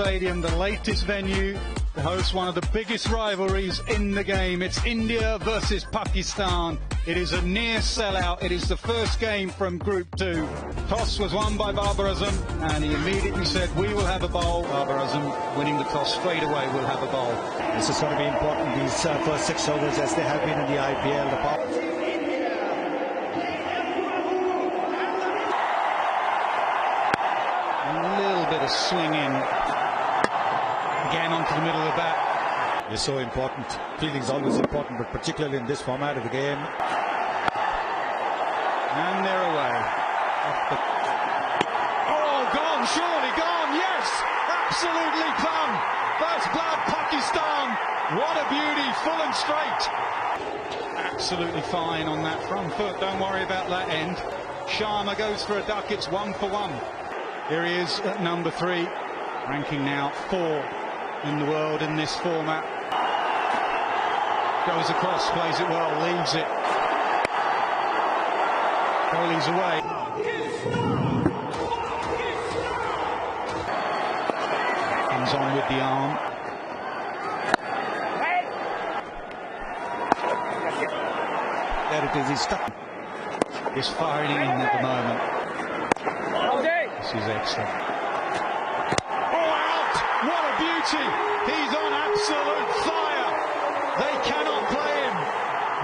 Stadium, the latest venue to host one of the biggest rivalries in the game. It's India versus Pakistan. It is a near sellout. It is the first game from Group 2. Toss was won by Babar Azam, and he immediately said, we will have a bowl. Babar Azam winning the toss straight away, will have a bowl. This is going to be important, these first 6 overs, as they have been in the IPL. A little bit of swinging. Again onto the middle of the bat. It's so important. Fielding is always important, but particularly in this format of the game. And they're away. Oh, gone, surely gone, yes! Absolutely plumb. First blood, Pakistan. What a beauty, full and straight. Absolutely fine on that front foot, don't worry about that end. Sharma goes for a duck, it's 1 for 1. Here he is at number 3, ranking now 4 in the world in this format. Goes across, plays it well, leaves it. Kohli's away. Comes on with the arm. There it is, he's stuck. He's firing in at the moment. This is excellent. Oh, out! What a beauty! He's on absolute fire. They cannot play him.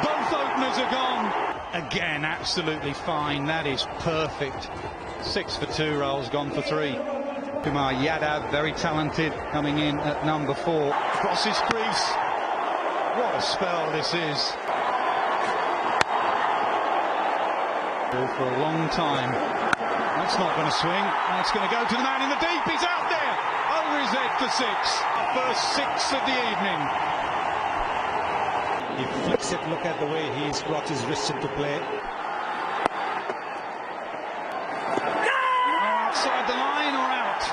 Both openers are gone. Again, absolutely fine. That is perfect. 6 for 2 rolls, gone for 3. Kumar Yadav, very talented, coming in at number 4. Crosses crease. What a spell this is. For a long time. That's not going to swing. That's going to go to the man in the deep. He's out there. Over his head for 6. First 6 of the evening. He flicks it. Look at the way he's brought his wrists into play. Oh, outside the line or out?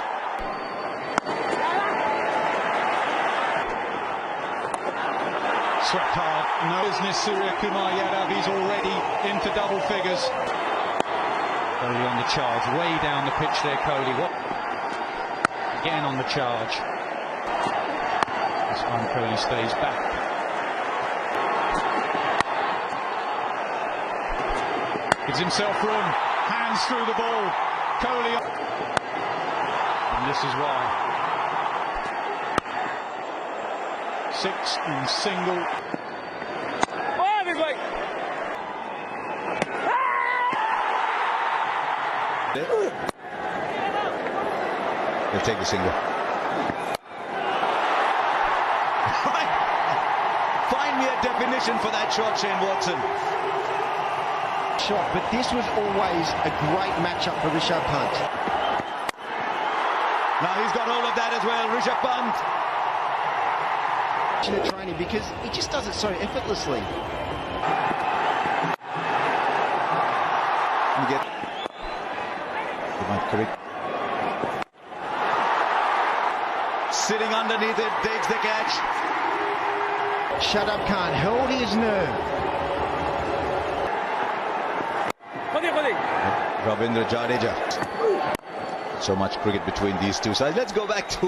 Swept hard. No business, Surya Kumar Yadav. He's already into double figures. Kohli on the charge, way down the pitch there, Kohli. What? Again on the charge. This time Kohli stays back. Gives himself room, hands through the ball. Kohli. And this is why. 6 and single. They'll take the single. Find me a definition for that shot, Shane Watson. Shot, but this was always a great matchup for Rishabh Pant. Now he's got all of that as well, Rishabh Pant. Training, because he just does it so effortlessly. You get. Correct. Sitting underneath it, takes the catch. Shadab Khan held his nerve. Ravindra Jadeja. So much cricket between these two sides. Let's go back to.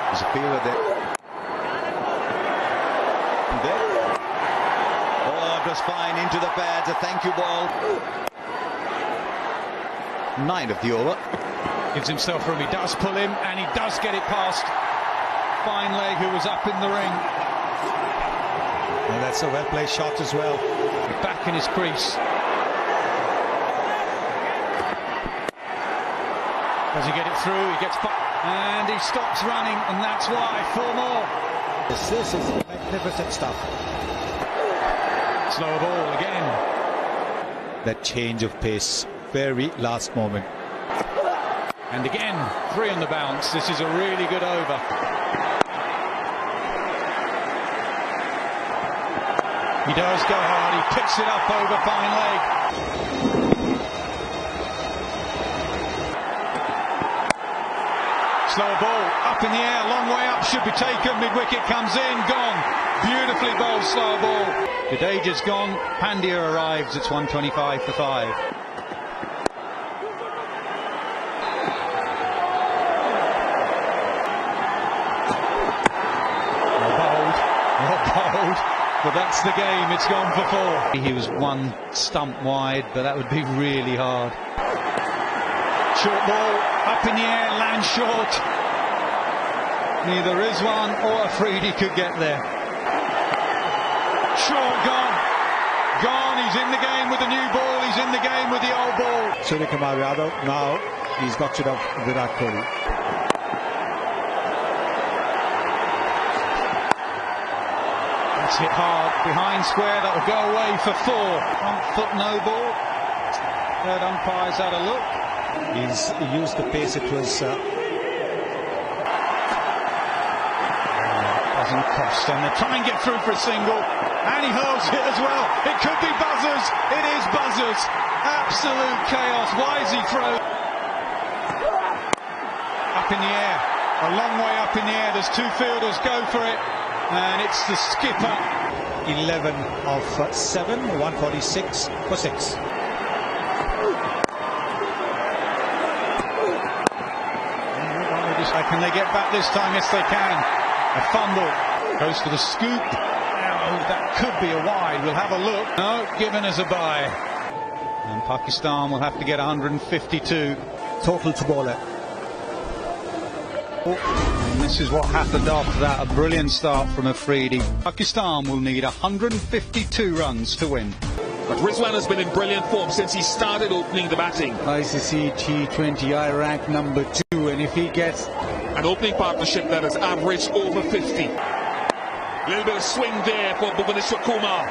There's a feeler there. Oh, it was fine into the pads. A thank you ball. 9 of the over. Gives himself room, he does pull him, and he does get it past Fine Leg, who was up in the ring. And that's a well-placed shot as well. Back in his crease. Does he get it through? He gets and he stops running, and that's why 4 more. This is magnificent stuff. Slow ball again. That change of pace, very last moment. And again, 3 on the bounce. This is a really good over. He does go hard. He picks it up over Fine Leg. Slow ball up in the air, long way up, should be taken. Mid-wicket comes in, gone. Beautifully bowled slow ball. Jadeja's gone. Pandya arrives. It's 125 for 5. But that's the game, it's gone for 4. He was one stump wide, but that would be really hard. Short ball, up in the air, lands short. Neither Rizwan or Afridi could get there. Short gone. Gone, he's in the game with the new ball, he's in the game with the old ball. Suryakumar Yadav, now he's knocked it off Virat Kohli. Hit hard behind square, that will go away for 4. Front foot no ball. Third umpire's had a look. He's used the pace. It was doesn't cost, and they try and get through for a single, and he hurls it as well. It could be buzzers. It is buzzers. Absolute chaos. Why is he thrown? Up in the air, a long way up in the air. There's 2 fielders. Go for it. And it's the skipper. 11 of 7, 146 for 6. Can they get back this time? Yes, they can. A fumble. Goes for the scoop. Oh, that could be a wide. We'll have a look. No, given as a bye. And Pakistan will have to get 152. Total to bowler. And this is what happened after that. A brilliant start from Afridi. Pakistan will need 152 runs to win. But Rizwan has been in brilliant form since he started opening the batting. ICC T20I ranked number 2, and if he gets an opening partnership that has averaged over 50. A little bit of swing there for Bhuvaneshwar Kumar.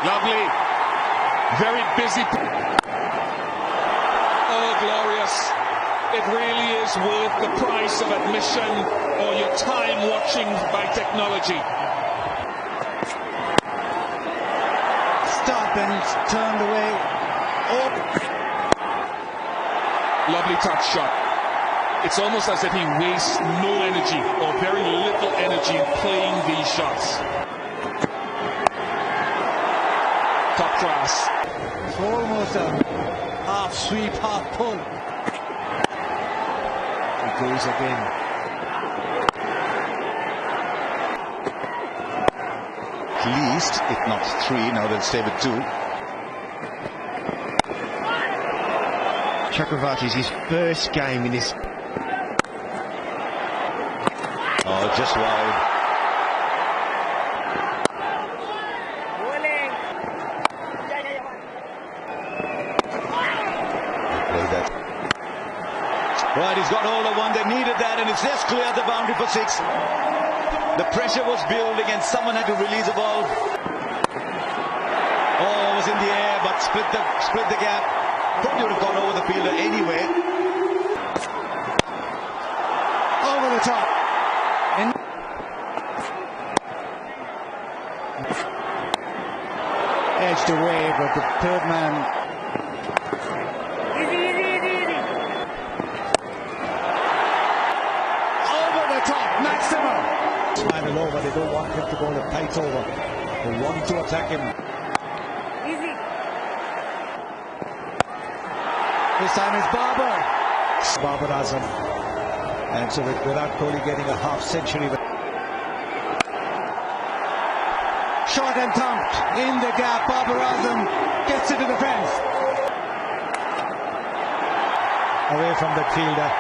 Lovely. Very busy. Oh, glorious. It really is worth the price of admission or your time watching by technology. Stop and turned away. Oh. Lovely touch shot. It's almost as if he wastes no energy or very little energy in playing these shots. Top class. It's almost a half sweep, half pull. He goes again. At least, if not 3, now they'll stay with 2. Chakravarti's his first game in this. Oh, just wide. Right, he's got hold of one. They needed that, and it's just cleared the boundary for 6. The pressure was building, and someone had to release the ball. Oh, it was in the air, but split the gap. Probably would have gone over the fielder anyway. Over the top. Edged away, but the third man. Final over, they don't want him to go to tight over. They want to attack him. Easy. This time it's Babar Azam. And so with Virat Kohli getting a half century. Shot and thumped in the gap. Babar Azam gets it to the fence. Away from the fielder.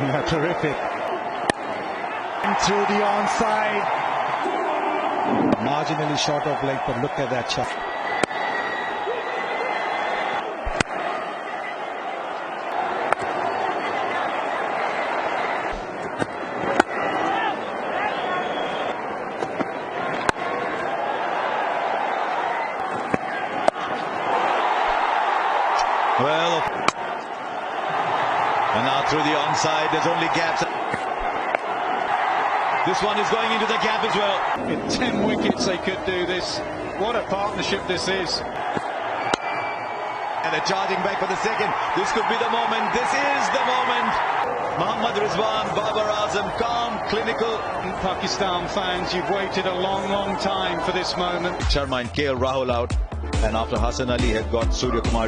Yeah, terrific. Through the onside. Marginally short of length, but look at that shot. Well, and now through the onside, there's only gaps. This one is going into the gap as well. In 10 wickets they could do this. What a partnership this is. And they're charging back for the second. This could be the moment. This is the moment. Mohammad Rizwan, Babar Azam, calm, clinical. Pakistan fans, you've waited a long, long time for this moment. Sharma and KL Rahul out. And after Hasan Ali had got Suryakumar